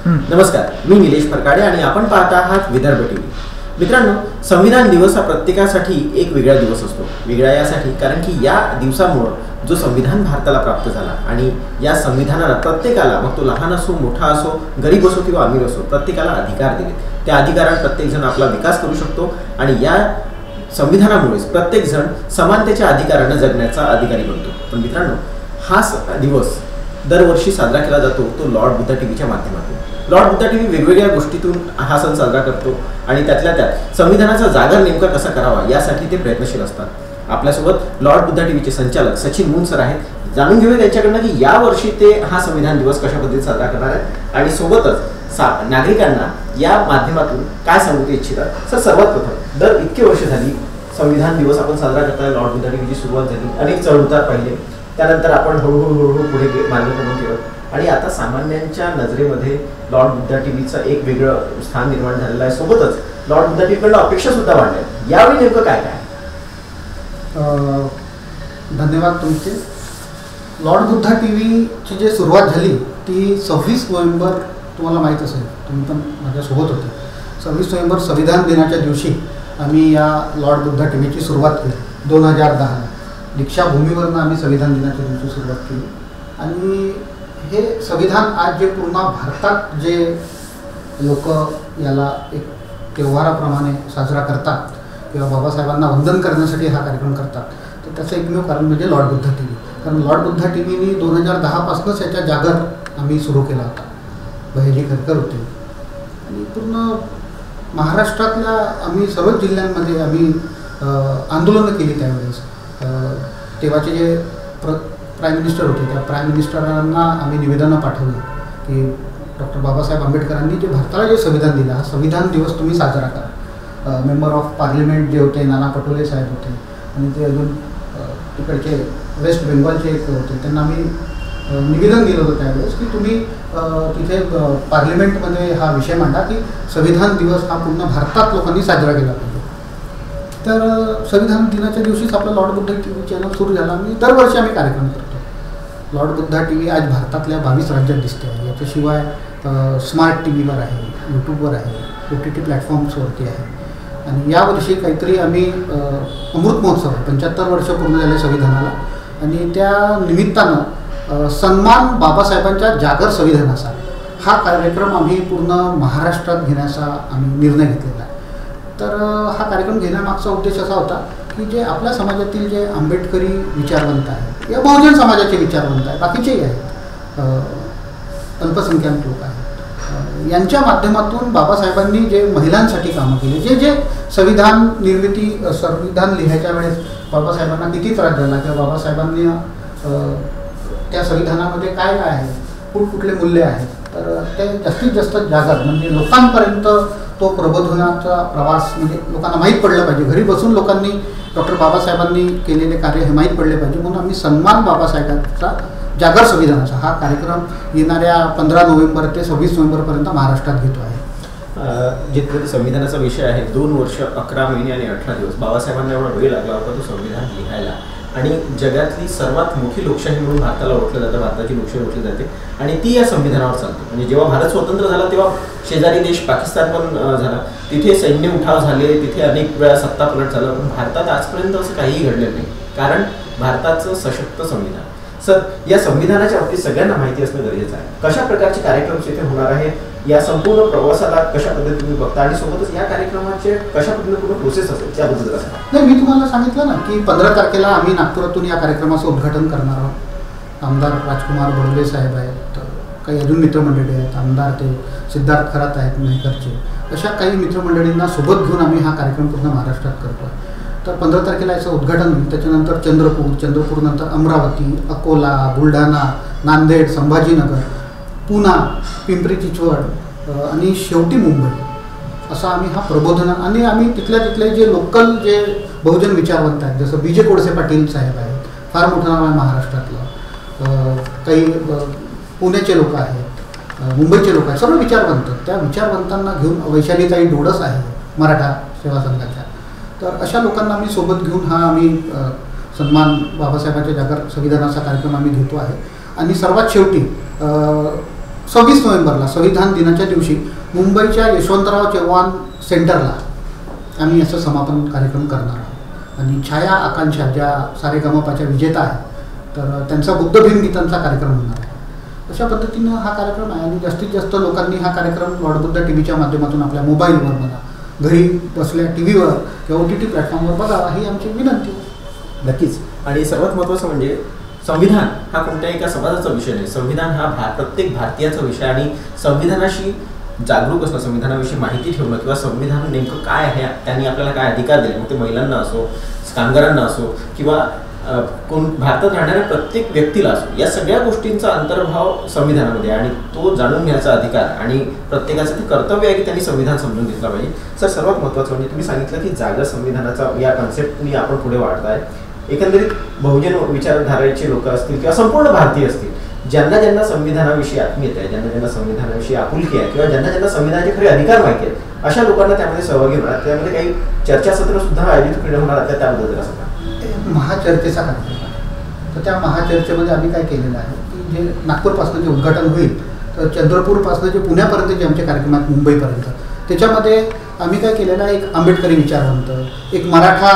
नमस्कार, मी निलेश फरकाडे आणि आपण पाहत आहात विदर्भ टीव्ही. मित्रांनो, संविधान दिवस हा प्रत्येकासाठी एक वेगळा दिवस असतो. वेगळा यासाठी कारण की या दिवसामुळे जो संविधान भारताला प्राप्त झाला आणि या संविधानाला प्रत्येकाला, मग तो लहान असो, मोठा असो, गरीब असो किंवा अमीर असो, प्रत्येकाला अधिकार दिले. त्या अधिकारात प्रत्येकजण आपला विकास करू शकतो आणि या संविधानामुळेच प्रत्येकजण समानतेच्या अधिकाराने जगण्याचा अधिकारी बनतो. पण मित्रांनो, हा दिवस दरवर्षी साजरा केला जातो तो लॉर्ड बुद्धा टीव्हीच्या माध्यमातून. लॉर्ड बुद्धा टीव्ही वेगवेगळ्या गोष्टीतून हा सण साजरा करतो आणि त्यातल्या त्यात संविधानाचा जागर नेमका कसा करावा यासाठी ते प्रयत्नशील असतात. आपल्यासोबत लॉर्ड बुद्धा टीव्हीचे संचालक सचिन मून सर आहेत. जाणून घेऊया त्यांच्याकडनं की यावर्षी ते हा संविधान दिवस कशा पद्धतीने साजरा करणार आहेत आणि सोबतच नागरिकांना या माध्यमातून काय सांगू इच्छितात. सर, सर्वात प्रथम, दर इतके वर्ष झाली संविधान दिवस आपण साजरा करताय. लॉर्ड बुद्धा टीव्हीची सुरुवात झाली, अनेक चढउतार पाहिले, त्यानंतर आपण हळूहळू पुढे मार्गक्रमण केलं आणि आता सामान्यांच्या नजरेमध्ये लॉर्ड बुद्धा टीव्हीचं एक वेगळं स्थान निर्माण झालेलं आहे. सोबतच लॉर्ड बुद्धा टीव्हीकडनं अपेक्षा सुद्धा वाढल्या. यावेळी नेमकं काय काय? धन्यवाद तुमचे. लॉर्ड बुद्धा टीव्हीची जी सुरुवात झाली ती 26 नोव्हेंबर, तुम्हाला माहीत असेल, तुम्ही पण माझ्यासोबत होते. 26 नोव्हेंबर संविधान दिनाच्या दिवशी आम्ही या लॉर्ड बुद्धा टीव्हीची सुरुवात केली. 2010 दीक्षाभूमीवरनं आम्ही संविधान दिनाच्या दिवशी सुरुवात केली आणि हे संविधान आज जे पूर्ण भारतात जे लोक याला एक त्योहाराप्रमाणे साजरा करतात किंवा बाबासाहेबांना वंदन करण्यासाठी हा कार्यक्रम करतात, तर त्याचं एकमेव कारण म्हणजे लॉर्ड बुद्धा टीव्ही. कारण लॉर्ड बुद्धा टीव्हीनी 2010पासूनच याच्या जागर आम्ही सुरू केला होता. भैयाजी खरकर होते आणि पूर्ण महाराष्ट्रातल्या आम्ही सर्वच जिल्ह्यांमध्ये आम्ही आंदोलनं केली. त्यावेळेस तेव्हाचे जे प्राईम मिनिस्टर होते त्या प्राईम मिनिस्टरांना आम्ही निवेदनं पाठवली की डॉक्टर बाबासाहेब आंबेडकरांनी जे भारताला जे संविधान दिलं, हा संविधान दिवस तुम्ही साजरा करा. मेंबर ऑफ पार्लिमेंट जे होते नाना पटोले साहेब होते आणि ते अजून तिकडचे वेस्ट बेंगॉलचे एक होते, त्यांना आम्ही निवेदन दिलं होतं त्यावेळेस की तुम्ही तिथे पार्लिमेंटमध्ये हा विषय मांडा की संविधान दिवस हा पूर्ण भारतात लोकांनी साजरा केला पाहिजे. तर संविधान दिनाच्या दिवशीच आपला लॉर्ड बुद्धा टीव्ही चॅनल सुरू झाला. दरवर्षी आम्ही कार्यक्रम करतो. लॉर्ड बुद्धा टीव्ही आज भारतातल्या 22 राज्यात दिसते आहे. याच्याशिवाय स्मार्ट टीव्हीवर आहे, यूट्यूबवर आहे, OTT प्लॅटफॉर्म्सवरती आहे. आणि यावर्षी काहीतरी आम्ही अमृत महोत्सव, 75 वर्ष पूर्ण झाले संविधानाला, आणि त्या निमित्तानं सन्मान बाबासाहेबांच्या जागर संविधानाचा हा कार्यक्रम आम्ही पूर्ण महाराष्ट्रात घेण्याचा आम्ही निर्णय घेतलेला आहे. तर हा कार्यक्रम घेण्यामागचा उद्देश असा होता की जे आपल्या समाजातील जे आंबेडकरी विचारवंत आहेत या बहुजन समाजाचे विचारवंत आहेत, बाकीचेही आहेत, अल्पसंख्याक लोक आहेत, यांच्या माध्यमातून बाबासाहेबांनी जे महिलांसाठी कामं केली, जे जे संविधान लिहायच्या वेळेस बाबासाहेबांना किती त्रास झाला किंवा बाबासाहेबांनी त्या संविधानामध्ये काय काय आहे, कुठकुठले मूल्य आहेत, तर ते जास्तीत जास्त जागर म्हणजे लोकांपर्यंत तो प्रबोधनाचा प्रवास, म्हणजे लोकांना माहीत पडलं पाहिजे. घरी बसून लोकांनी डॉक्टर बाबासाहेबांनी केलेले कार्य हे माहीत पडले पाहिजे, म्हणून आम्ही सन्मान बाबासाहेबांचा जागर संविधानाचा हा कार्यक्रम येणाऱ्या 15 नोव्हेंबर ते 26 नोव्हेंबरपर्यंत महाराष्ट्रात घेतो आहे. जिथे संविधानाचा विषय आहे, 2 वर्ष 11 महिने आणि 18 दिवस बाबासाहेबांना एवढा वेळ लागला होता तो संविधान लिहायला. आणि जगातली सर्वात मोठी लोकशाही म्हणून भारताला ओळखलं जातं, भारताची लोकशाही ओळखली जाते आणि ती या संविधानावर चालते. म्हणजे जेव्हा भारत स्वतंत्र झाला तेव्हा शेजारी देश पाकिस्तान पण झाला, तिथे सैन्य उठाव झाले, तिथे अनेक वेळा सत्ता पलट झाला, पण भारतात आजपर्यंत असं काहीही घडलेलं नाही, कारण भारताचं सशक्त संविधान. सर, या संविधानाच्या बाबतीत सगळ्यांना माहिती असणं गरजेचं आहे. कशा प्रकारचे कार्यक्रम इथे होणार आहे, या संपूर्ण प्रवासाला कशा पद्धतीने तुम्ही बघता आणि सोबतच या कार्यक्रमाचे कशा पद्धतीने पूर्ण प्रोसेस असेल त्याबद्दल जरा सांगा. नाही, मी तुम्हाला सांगितलं ना की 15 तारखेला आम्ही नागपुरातून या कार्यक्रमाचं उद्घाटन करणार आहोत. आमदार राजकुमार बडोले साहेब आहेत, काही अजून मित्रमंडळी आहेत, आमदार ते सिद्धार्थ खरात आहेत मेहकरचे, अशा काही मित्रमंडळींना सोबत घेऊन आम्ही हा कार्यक्रम पूर्ण महाराष्ट्रात करतो आहे. तर 15 तारखेला याचं उद्घाटन होईल. त्याच्यानंतर चंद्रपूरनंतर अमरावती, अकोला, बुलढाणा, नांदेड, संभाजीनगर, पुणा, पिंपरी चिंचवड आणि शेवटी मुंबई, असा आम्ही हा प्रबोधन. आणि आम्ही तिथले जे लोकल जे बहुजन विचारवंत आहेत, जसं BJ कोळसे पाटील साहेब आहेत, फार मोठं नाव आहे महाराष्ट्रातलं, काही पुण्याचे लोक आहेत, मुंबईचे लोक आहेत, सर्व विचारवंत. त्या विचारवंतांना घेऊन वैशालीताई डोडस आहे मराठा सेवा संघाच्या, तर अशा लोकांना आम्ही सोबत घेऊन हा आम्ही सन्मान बाबासाहेबांच्या जागर संविधानाचा कार्यक्रम आम्ही घेतो आहे. आणि सर्वात शेवटी 26 नोव्हेंबरला संविधान दिनाच्या दिवशी मुंबईच्या यशवंतराव चव्हाण सेंटरला आम्ही असं समापन कार्यक्रम करणार आहोत. आणि छाया आकांक्षा ज्या सारेगमपच्या विजेता आहेत तर त्यांचा बुद्धभिन्न गीतांचा कार्यक्रम होणार आहे. अशा पद्धतीनं हा कार्यक्रम आहे आणि जास्तीत जास्त लोकांनी हा कार्यक्रम लॉर्ड बुद्ध टी व्हीच्या माध्यमातून आपल्या मोबाईलवर म्हणा, घरी बसल्या टी व्हीवर किंवा OTT प्लॅटफॉर्मवर बघावा ही आमची विनंती. नक्कीच. आणि सर्वात महत्त्वाचं म्हणजे संविधान हा कोणत्याही एका समाजाचा विषय नाही. संविधान हा प्रत्येक भारतीयाचा विषय आणि संविधानाशी जागरूक असणं, संविधानाविषयी माहिती ठेवणं किंवा संविधान नेमकं काय आहे, त्यांनी आपल्याला काय अधिकार दिले, मग ते महिलांना असो, कामगारांना असो किंवा कोण भारतात राहणाऱ्या प्रत्येक व्यक्तीला असो, या सगळ्या गोष्टींचा अंतर्भाव संविधानामध्ये आणि तो जाणून घेण्याचा अधिकार आणि प्रत्येकाचं ते कर्तव्य आहे की त्यांनी संविधान समजून घेतलं पाहिजे. सर, सर्वात महत्त्वाचं म्हणजे तुम्ही सांगितलं की जागा संविधानाचा या कन्सेप्टनी आपण पुढे वाढताय. एकंदरीत बहुजन विचारधारेचे लोक असतील किंवा संपूर्ण भारतीय असतील, ज्यांना ज्यांना संविधानाविषयी आत्मीयता आहे, ज्यांना ज्यांना संविधानाविषयी आपुलकी आहे किंवा ज्यांना ज्यांना संविधानाचे खरे अधिकार माहिती आहेत, अशा लोकांना त्यामध्ये सहभागी होणार. त्यामध्ये काही चर्चासत्र सुद्धा आयोजित होणार आहेत त्याबद्दल जरा सांगा. महाचर्चेचा कार्यक्रम आहे. तर त्या महाचर्चेमध्ये आम्ही काय केलेलं आहे की जे नागपूरपासून जे उद्घाटन होईल तर चंद्रपूरपासून जे पुण्यापर्यंत जे आमचे कार्यक्रम आहेत मुंबईपर्यंत, त्याच्यामध्ये आम्ही काय केलेलं आहे, एक आंबेडकरी विचारवंत, एक मराठा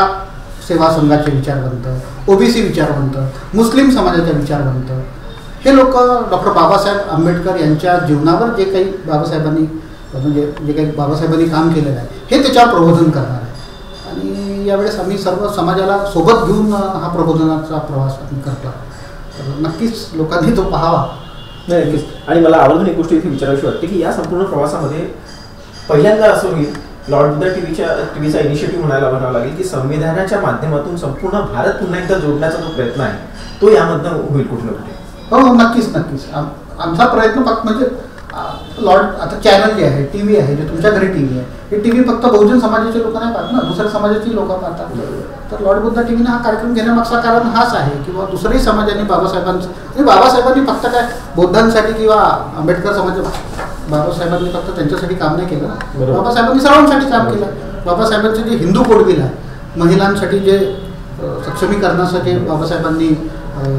सेवा संघाचे विचारवंत, OBC विचारवंत, मुस्लिम समाजाचे विचारवंत, हे लोक डॉक्टर बाबासाहेब आंबेडकर यांच्या जीवनावर जे काही बाबासाहेबांनी काम केलेलं आहे हे त्याच्यावर प्रबोधन करणार आहे. आणि यावेळेस आम्ही सर्व समाजाला सोबत घेऊन हा प्रबोधनाचा प्रवास आम्ही करतो. तर नक्कीच लोकांनी तो पाहावा. नक्कीच. आणि मला आवर्जून एक गोष्ट इथे विचारायची वाटते की या संपूर्ण प्रवासामध्ये पहिल्यांदा असं होईल, लॉर्ड बुद्ध टीव्हीचा इनिशिएटिव्ह म्हणावा लागेल की संविधानाच्या माध्यमातून संपूर्ण भारत पुन्हा एकदा जोडण्याचा जो प्रयत्न आहे तो यामधनं होईल कुठे ना कुठे. हो, नक्कीच नक्कीच. आमचा प्रयत्न फक्त म्हणजे लॉर्ड आता चॅनल जे आहे, TV आहे, जे तुमच्या घरी TV आहे, हे TV फक्त बहुजन समाजाचे लोक नाही पाहत ना, दुसऱ्या समाजाची लोक पाहतात. तर लॉर्ड बुद्ध टीव्हीने हा कार्यक्रम घेण्यामागचा कारण हाच आहे किंवा दुसऱ्याही समाजाने बाबासाहेबांनी फक्त काय बौद्धांसाठी किंवा आंबेडकर समाज, बाबासाहेबांनी फक्त त्यांच्यासाठी काम नाही केलं ना, बाबासाहेबांनी सर्वांसाठी काम केलं. बाबासाहेबांचे जे हिंदू कोड बिल आहे, महिलांसाठी जे सक्षमीकरणासाठी बाबासाहेबांनी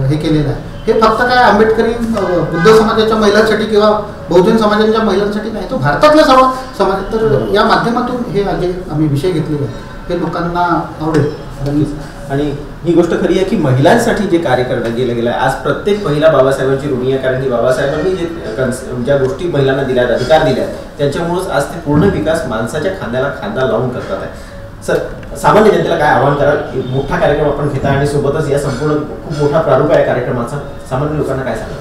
हे केलेलं आहे, हे फक्त काय आंबेडकरी बुद्ध समाजाच्या महिलांसाठी किंवा बहुजन समाजाच्या महिलांसाठी नाही, तो भारतातल्या सर्व समाज. तर या माध्यमातून हे जे आम्ही विषय घेतलेले आहेत हे लोकांना आवडेल. आणि ही गोष्ट खरी आहे की महिलांसाठी जे कार्य करण्यात गेलं आहे, आज प्रत्येक महिला बाबासाहेबांची ऋणी आहे. कारण की बाबासाहेबांनी ज्या गोष्टी महिलांना दिल्यात, अधिकार दिल्यात, त्यांच्यामुळेच आज ते पूर्ण विकास माणसाच्या खांद्याला खांदा लावून करतात आहे. सर, सामान्य जनतेला काय आवाहन कराल? मोठा कार्यक्रम आपण घेता आणि सोबतच या संपूर्ण खूप मोठा प्रारूप आहे कार्यक्रमाचा, सामान्य लोकांना काय सांगाल?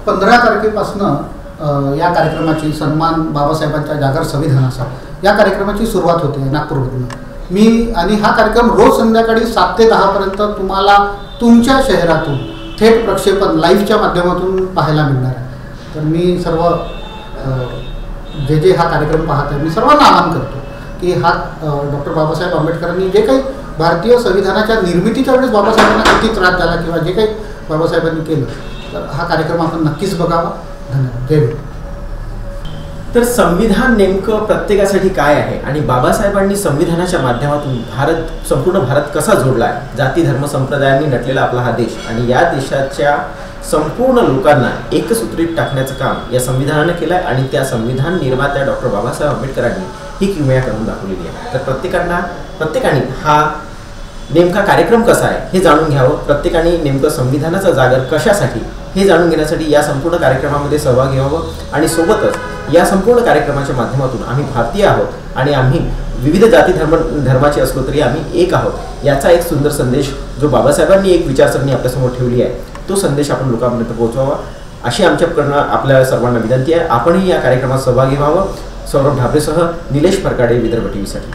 15 तारखेपासून या कार्यक्रमाची सन्मान बाबासाहेबांच्या जागर संविधानाचा या कार्यक्रमाची सुरुवात होते नागपूरमधून. मी आणि हा कार्यक्रम रोज संध्याकाळी 7 ते 10 पर्यंत तुम्हाला तुमच्या शहरातून थेट प्रक्षेपण लाईव्हच्या माध्यमातून पाहायला मिळणार आहे. तर मी सर्व जे हा कार्यक्रम पाहत आहे मी सर्वांना आवाहन करतो की हा डॉक्टर बाबासाहेब आंबेडकरांनी जे काही भारतीय संविधानाच्या निर्मितीच्या वेळेस बाबासाहेबांना किती त्रास झाला किंवा जे काही बाबासाहेबांनी केलं, तर हा कार्यक्रम आपण नक्कीच बघावा. धन्यवाद. जय हिंद. तर संविधान नेमकं प्रत्येकासाठी काय आहे आणि बाबासाहेबांनी संविधानाच्या माध्यमातून संपूर्ण भारत कसा जोडला आहे, जाती धर्म संप्रदायांनी नटलेला आपला हा देश आणि या देशाच्या संपूर्ण लोकांना एकसूत्रीत टाकण्याचं काम या संविधानानं केलं आहे. आणि त्या संविधान निर्मात्या डॉक्टर बाबासाहेब आंबेडकरांनी ही किमया करून दाखवलेली आहे. तर प्रत्येकाने हा नेमका कार्यक्रम कसा आहे हे जाणून घ्यावं. प्रत्येकाने नेमकं संविधानाचा जागर कशासाठी हे जाणून घेण्यासाठी या संपूर्ण कार्यक्रमामध्ये सहभागी व्हावं. आणि सोबतच या संपूर्ण कार्यक्रमाच्या माध्यमातून आम्ही भारतीय आहोत आणि आम्ही विविध जाती धर्माचे असलो तरी आम्ही एक आहोत, याचा एक सुंदर संदेश जो बाबासाहेबांनी एक विचारसरणी आपल्यासमोर ठेवली आहे, तो संदेश आपण लोकांपर्यंत पोहोचवावा अशी आमच्याकडनं आपल्या सर्वांना विनंती आहे. आपणही या कार्यक्रमात सहभागी व्हावं. सौरभ ढाबरेसह निलेश फरकाडे, विदर्भ टीव्हीसाठी.